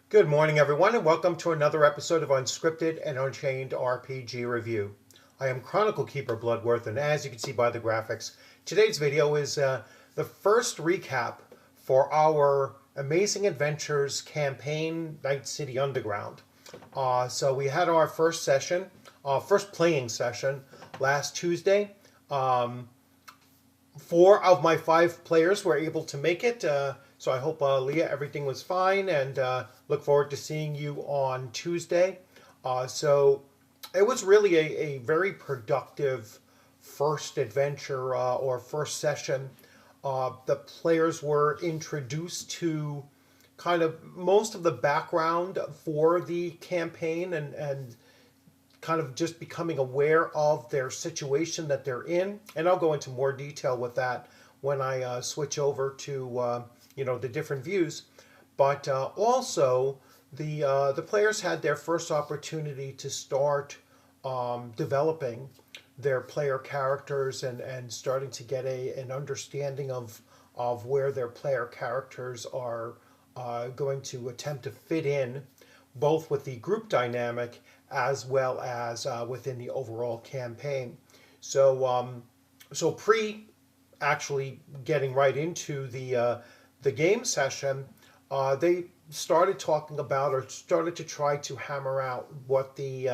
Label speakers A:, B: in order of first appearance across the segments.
A: Good morning, everyone, and welcome to another episode of Unscripted and Unchained RPG Review. I am Chronicle Keeper Bloodworth, and as you can see by the graphics, today's video is the first recap for our Amazing Adventures campaign, Night City Underground. So we had our first session, first playing session last Tuesday. Um, Four of my five players were able to make it. So I hope, Leah, everything was fine, and look forward to seeing you on Tuesday. So it was really a very productive first adventure or first session. The players were introduced to kind of most of the background for the campaign and kind of just becoming aware of their situation that they're in. And I'll go into more detail with that when I switch over to the different views. But also the players had their first opportunity to start developing their player characters and starting to get an understanding of where their player characters are going to attempt to fit in, both with the group dynamic as well as within the overall campaign. So pre actually getting right into the game session, they started talking about or started to try to hammer out what the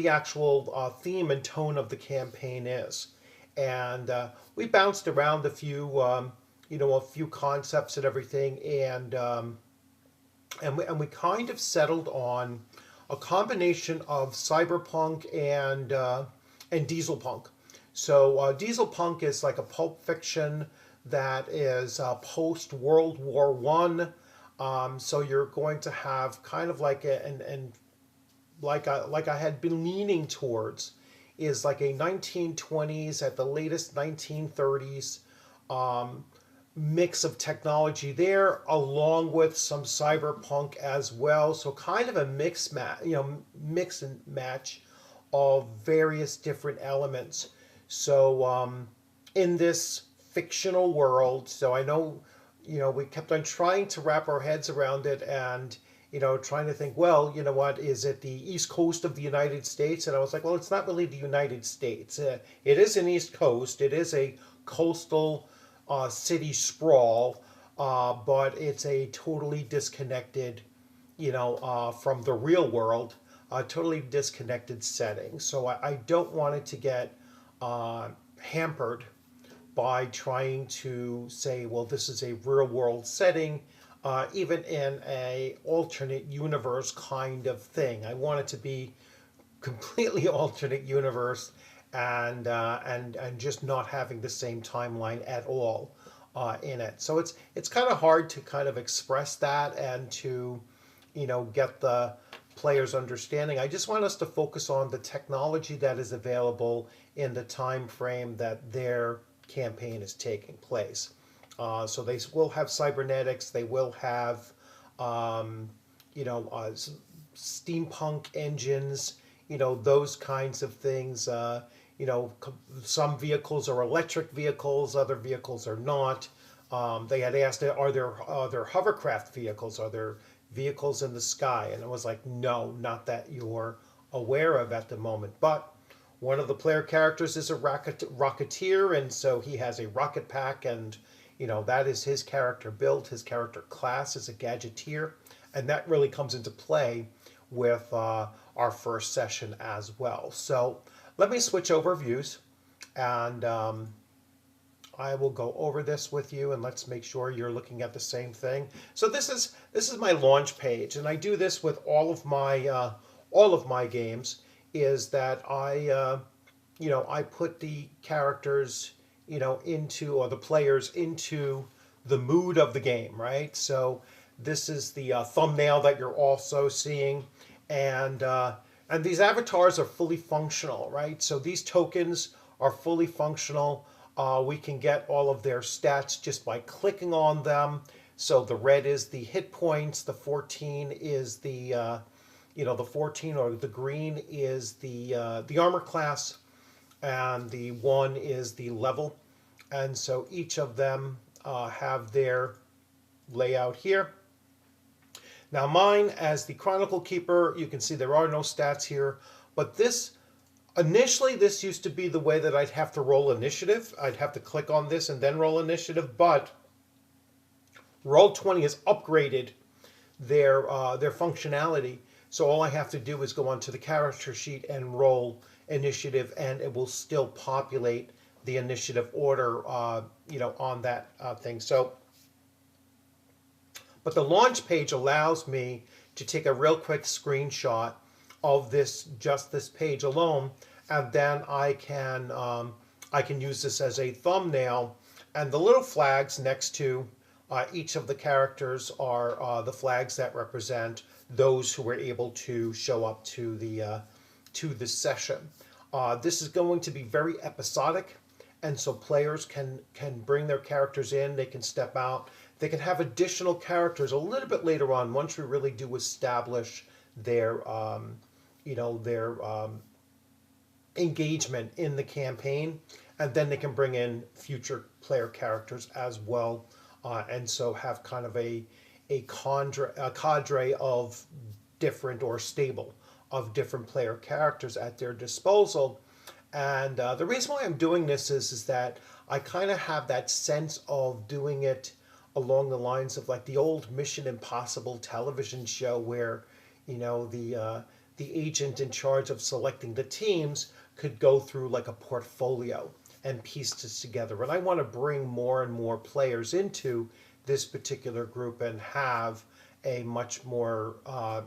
A: actual theme and tone of the campaign is, and we bounced around a few concepts and everything, and we kind of settled on a combination of cyberpunk and dieselpunk. So dieselpunk is like a pulp fiction that is post World War One. So you're going to have kind of like like I had been leaning towards is like a 1920s at the latest 1930s um, mix of technology there, along with some cyberpunk as well. So kind of a mix and match of various different elements. So in this fictional world, so I know, we kept on trying to wrap our heads around it and trying to think, well, you know what, is it the East Coast of the United States? And I was like, well, it's not really the United States. It is an East Coast. It is a coastal city sprawl, but it's a totally disconnected, from the real world, totally disconnected setting. So I don't want it to get hampered by trying to say, well, this is a real world setting, even in a alternate universe kind of thing. I want it to be completely alternate universe and just not having the same timeline at all in it. So it's kind of hard to kind of express that and to get the players understanding. I just want us to focus on the technology that is available in the time frame that their campaign is taking place. So they will have cybernetics. They will have um, steampunk engines. Those kinds of things. Some vehicles are electric vehicles. Other vehicles are not. They had asked, are there hovercraft vehicles? Are there vehicles in the sky? And it was like, no, not that you're aware of at the moment. But one of the player characters is a rocketeer, and so he has a rocket pack, and that is his character build. His character class is a gadgeteer, and that really comes into play with our first session as well. So let me switch over views, and I will go over this with you, and let's make sure you're looking at the same thing. So this is my launch page, and I do this with all of my games. Is that I put the characters into, or the players into the mood of the game, right? So this is the thumbnail that you're also seeing, and these avatars are fully functional, right? So these tokens are fully functional. We can get all of their stats just by clicking on them. So the red is the hit points, the 14 is the 14, or the green is the armor class, and the 1 is the level. And so each of them have their layout here. Now mine, as the Chronicle Keeper, you can see there are no stats here, but initially this used to be the way that I'd have to roll initiative. I'd have to click on this and then roll initiative, but Roll20 has upgraded their functionality. So all I have to do is go onto the character sheet and roll initiative, and it will still populate the initiative order, on that thing. So, but the launch page allows me to take a real quick screenshot of just this page alone, and then I can use this as a thumbnail. And the little flags next to each of the characters are the flags that represent those who were able to show up to the session. This is going to be very episodic, and so players can bring their characters in. They can step out. They can have additional characters a little bit later on once we really do establish their engagement in the campaign, and then they can bring in future player characters as well. And so have kind of a cadre of different, or stable of different player characters at their disposal. And the reason why I'm doing this is that I kind of have that sense of doing it along the lines of like the old Mission Impossible television show, where the agent in charge of selecting the teams could go through like a portfolio and piece this together. And I want to bring more and more players into this particular group and have a much more, a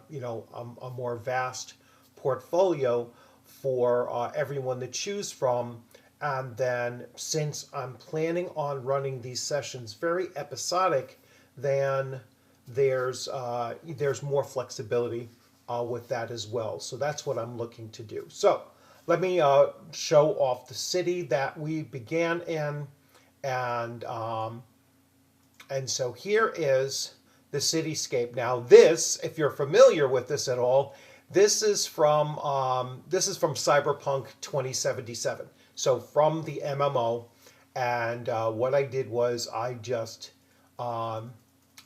A: more vast portfolio for everyone to choose from. And then, since I'm planning on running these sessions very episodic, then there's more flexibility with that as well. So that's what I'm looking to do. So let me show off the city that we began in, and so here is the cityscape. Now this, if you're familiar with this at all, this is from Cyberpunk 2077. So from the MMO, and what I did was I just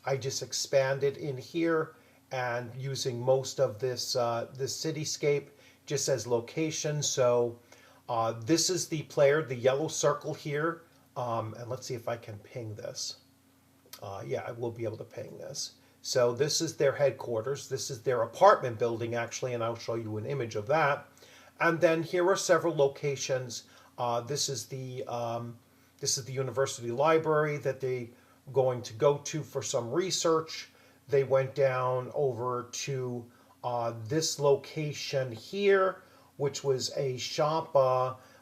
A: expanded in here, and using most of this cityscape just as location. So this is the player, the yellow circle here, and let's see if I can ping this. Yeah, I will be able to ping this. So this is their headquarters. This is their apartment building, actually, and I'll show you an image of that. And then here are several locations. This is the university library that they're going to go to for some research. They went down over to this location here, which was a shop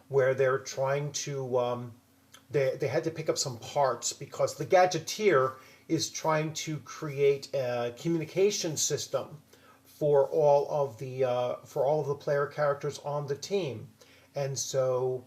A: where they're trying to, they had to pick up some parts because the Gadgeteer is trying to create a communication system for all of the player characters on the team. And so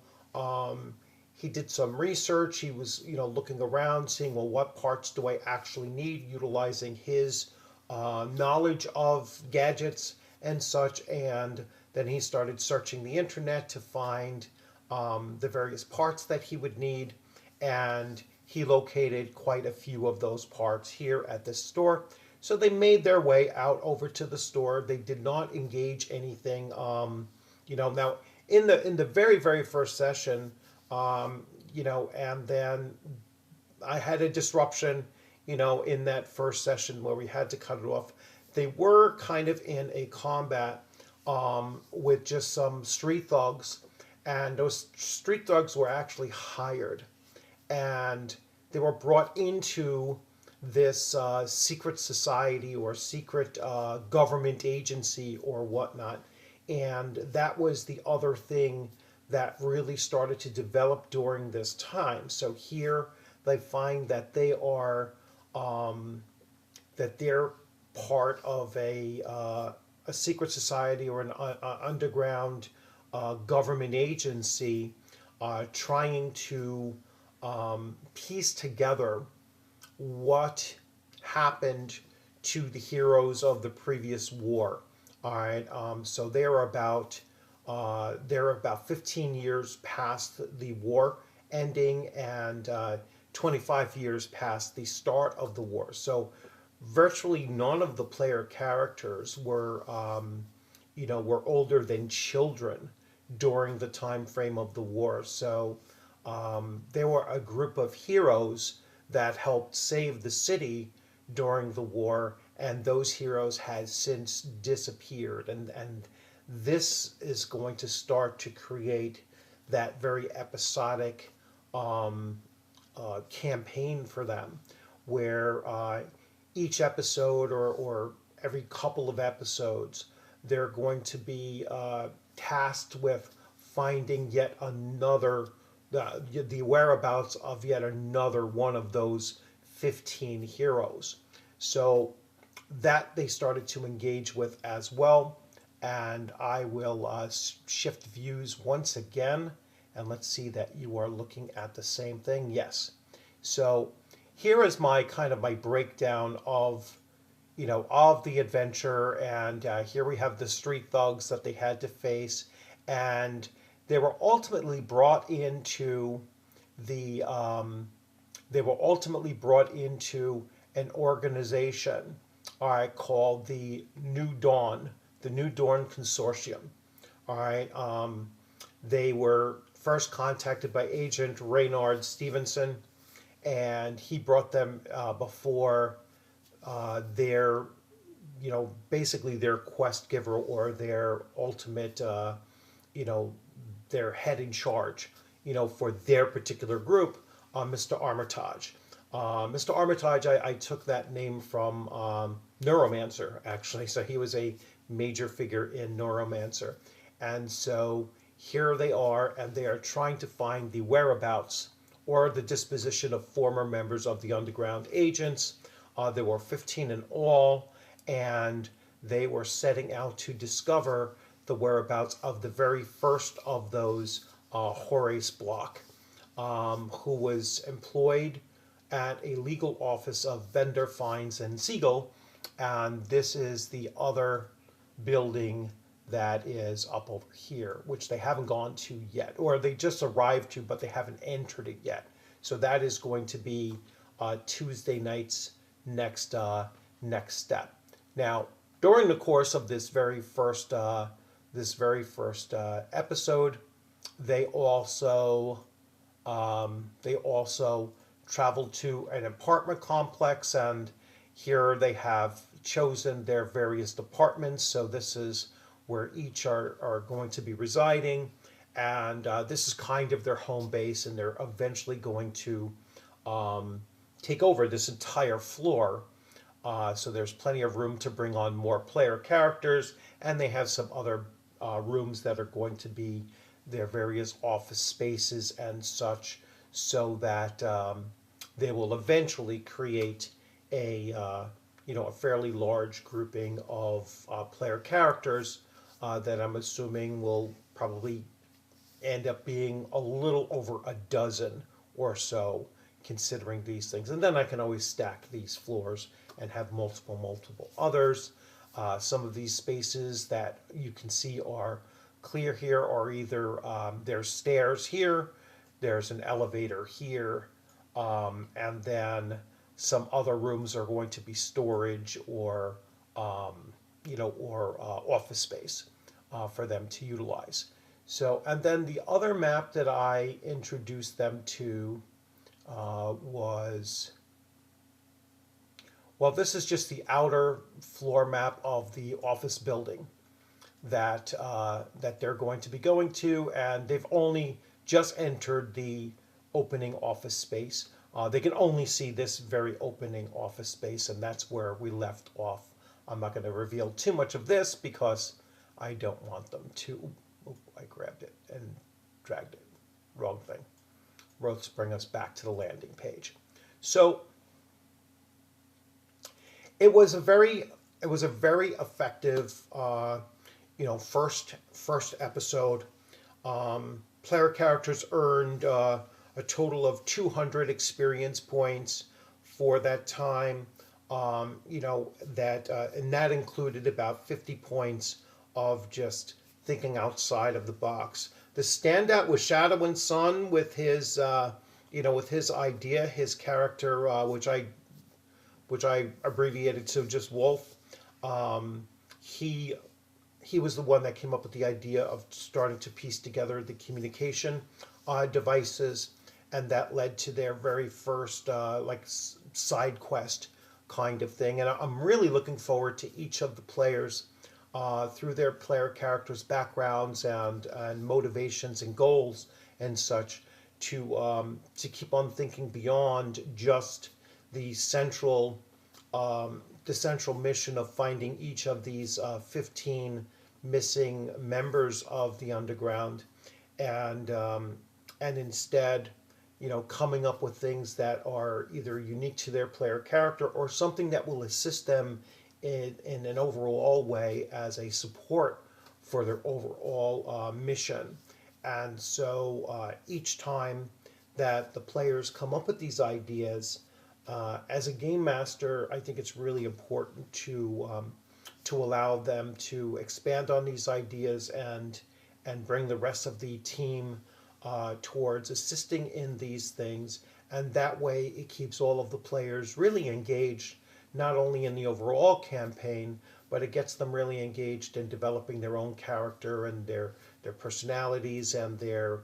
A: he did some research. He was looking around, seeing, well, what parts do I actually need, utilizing his knowledge of gadgets and such. And then he started searching the internet to find the various parts that he would need, and he located quite a few of those parts here at this store. So they made their way out over to the store. They did not engage anything. Now in the very, very first session, and then I had a disruption, in that first session where we had to cut it off. They were kind of in a combat with just some street thugs, and those street thugs were actually hired, and they were brought into this secret society or secret government agency or whatnot. And that was the other thing that really started to develop during this time. So here they find that they are that they're part of a secret society or an underground government agency trying to piece together what happened to the heroes of the previous war. All right, so they're about 15 years past the war ending, and 25 years past the start of the war. So virtually none of the player characters were older than children during the time frame of the war. So there were a group of heroes that helped save the city during the war, and those heroes had since disappeared. And this is going to start to create that very episodic campaign for them, where each episode or every couple of episodes, they're going to be tasked with finding yet another, the whereabouts of yet another one of those 15 heroes. So that they started to engage with as well. And I will shift views once again, and let's see that you are looking at the same thing. Yes. So here is my kind of my breakdown of of the adventure, and here we have the street thugs that they had to face, and they were ultimately brought into the an organization, all right, called the New Dawn Consortium. All right, they were first contacted by Agent Reynard Stevenson, and he brought them before their, basically their quest giver, or their ultimate, their head in charge, for their particular group, Mr. Armitage. Mr. Armitage, I took that name from Neuromancer, actually. So he was a major figure in Neuromancer. And so here they are, and they are trying to find the whereabouts or the disposition of former members of the underground agents. There were 15 in all, and they were setting out to discover the whereabouts of the very first of those, Horace Block, who was employed at a legal office of Bender, Fines, and Siegel. And this is the other building that is up over here, which they haven't gone to yet, or they just arrived to, but they haven't entered it yet. So that is going to be Tuesday night's next step. Now, during the course of this very first episode, they also traveled to an apartment complex, and here they have chosen their various departments. So this is where each are going to be residing, and this is kind of their home base, and they're eventually going to take over this entire floor. So there's plenty of room to bring on more player characters, and they have some other rooms that are going to be their various office spaces and such, so that they will eventually create a fairly large grouping of player characters that I'm assuming will probably end up being a little over a dozen or so, considering these things. And then I can always stack these floors and have multiple others. Some of these spaces that you can see are clear here are either there's stairs here, there's an elevator here, and then some other rooms are going to be storage or office space for them to utilize. So, and then the other map that I introduced them to was, well, this is just the outer floor map of the office building that they're going to be going to, and they've only just entered the opening office space. They can only see this very opening office space, and that's where we left off. I'm not going to reveal too much of this because I don't want them to. Oh, I grabbed it and dragged it. Wrong thing. Let's bring us back to the landing page. So it was a very effective first episode. Player characters earned a total of 200 experience points for that time. And that included about 50 points of just thinking outside of the box. The standout was Shadow and Sun with his idea, his character, which I which I abbreviated to just Wolf. Um, he he was the one that came up with the idea of starting to piece together the communication devices, and that led to their very first side quest kind of thing. And I'm really looking forward to each of the players through their player characters' backgrounds and motivations and goals and such to keep on thinking beyond just the central the central mission of finding each of these 15 missing members of the underground, and and instead, coming up with things that are either unique to their player character or something that will assist them in an overall way as a support for their overall mission. And so each time that the players come up with these ideas, as a game master, I think it's really important to allow them to expand on these ideas and bring the rest of the team towards assisting in these things. And that way, it keeps all of the players really engaged, not only in the overall campaign, but it gets them really engaged in developing their own character and their personalities and their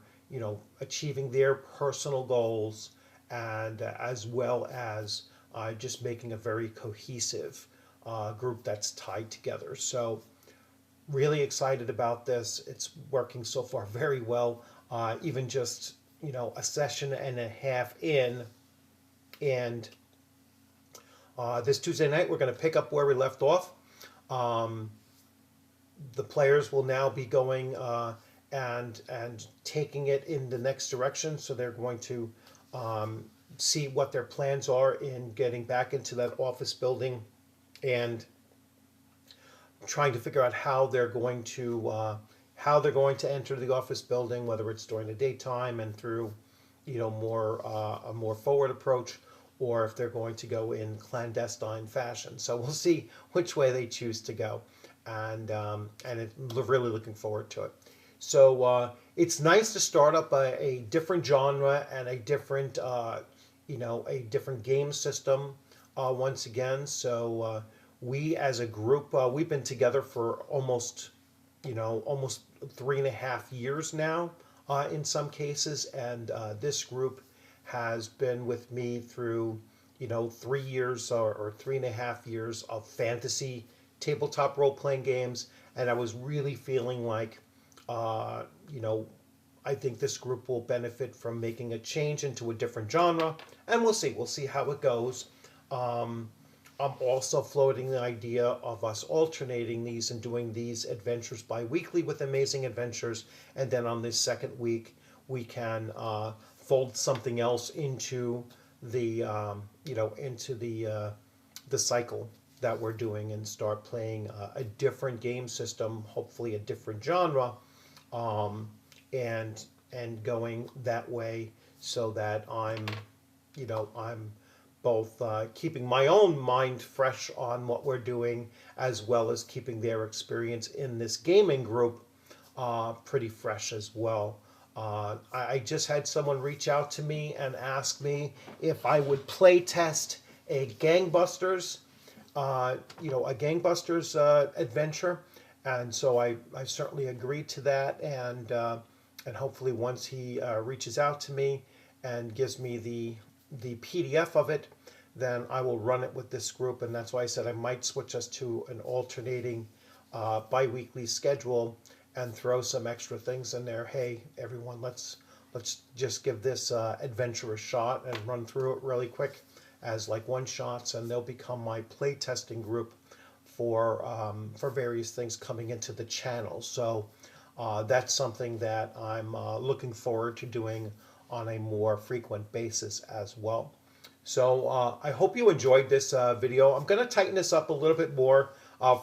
A: achieving their personal goals, and as well as just making a very cohesive group that's tied together. So really excited about this. It's working so far very well. Even just a session and a half in, and this Tuesday night we're going to pick up where we left off. Um, the players will now be going and taking it in the next direction. So they're going to see what their plans are in getting back into that office building and trying to figure out how they're going to enter the office building, whether it's during the daytime and through more a more forward approach, or if they're going to go in clandestine fashion. So we'll see which way they choose to go, and really looking forward to it. So it's nice to start up a different genre and a different a different game system once again. So we as a group, we've been together for almost 3.5 years now in some cases, and this group has been with me through 3 years or 3.5 years of fantasy tabletop role-playing games. And I was really feeling like I think this group will benefit from making a change into a different genre, and we'll see how it goes. I'm also floating the idea of us alternating these and doing these adventures bi-weekly with Amazing Adventures, and then on this second week we can fold something else into the the cycle that we're doing and start playing a different game system, hopefully a different genre, and going that way, so that I'm both keeping my own mind fresh on what we're doing, as well as keeping their experience in this gaming group pretty fresh as well. I just had someone reach out to me and ask me if I would play test a gangbusters, adventure, and so I certainly agreed to that, and hopefully once he reaches out to me and gives me the PDF of it, then I will run it with this group. And that's why I said I might switch us to an alternating bi-weekly schedule and throw some extra things in there. Hey, everyone, let's just give this adventure a shot and run through it really quick as like one shots, and they'll become my play testing group for various things coming into the channel. So that's something that I'm looking forward to doing on a more frequent basis as well. So I hope you enjoyed this video. I'm going to tighten this up a little bit more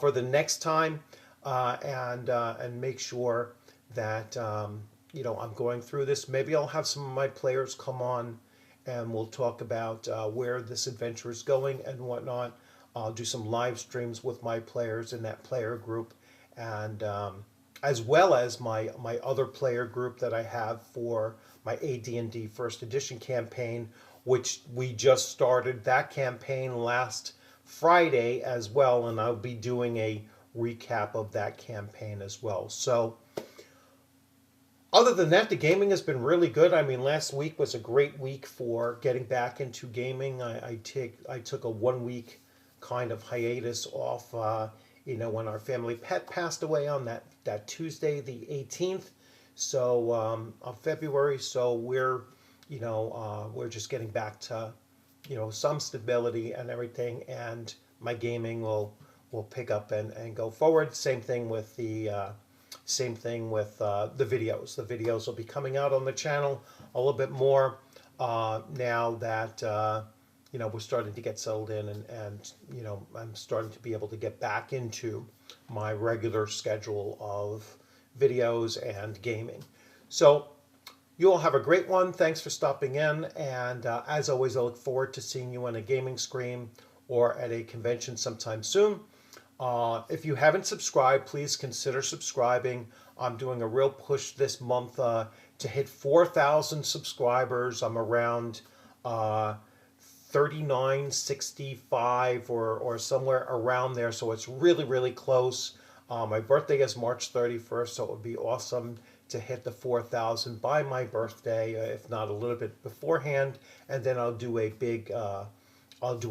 A: for the next time, and make sure that I'm going through this. Maybe I'll have some of my players come on and we'll talk about where this adventure is going and whatnot. I'll do some live streams with my players in that player group, and as well as my other player group that I have for my AD&D First Edition campaign, which we just started that campaign last Friday as well, and I'll be doing a recap of that campaign as well. So other than that, the gaming has been really good. I mean, last week was a great week for getting back into gaming. I took a 1 week kind of hiatus off, when our family pet passed away on that Tuesday, the 18th, of February. So we're just getting back to, some stability and everything, and my gaming will pick up and go forward. Same thing with the videos. The videos will be coming out on the channel a little bit more now that we're starting to get settled in, and I'm starting to be able to get back into my regular schedule of videos and gaming. So you all have a great one. Thanks for stopping in, and as always, I look forward to seeing you on a gaming screen or at a convention sometime soon. If you haven't subscribed, please consider subscribing. I'm doing a real push this month to hit 4,000 subscribers. I'm around 3965 or somewhere around there, so it's really, really close. My birthday is March 31st, so it would be awesome to hit the 4,000 by my birthday, if not a little bit beforehand. And then I'll do a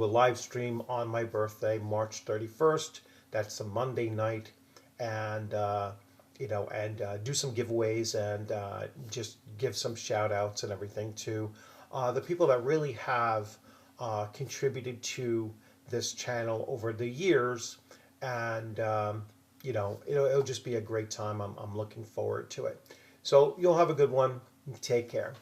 A: live stream on my birthday, March 31st. That's a Monday night, and do some giveaways and just give some shout outs and everything to the people that really have contributed to this channel over the years, and it'll just be a great time. I'm looking forward to it. So you'll have a good one. Take care.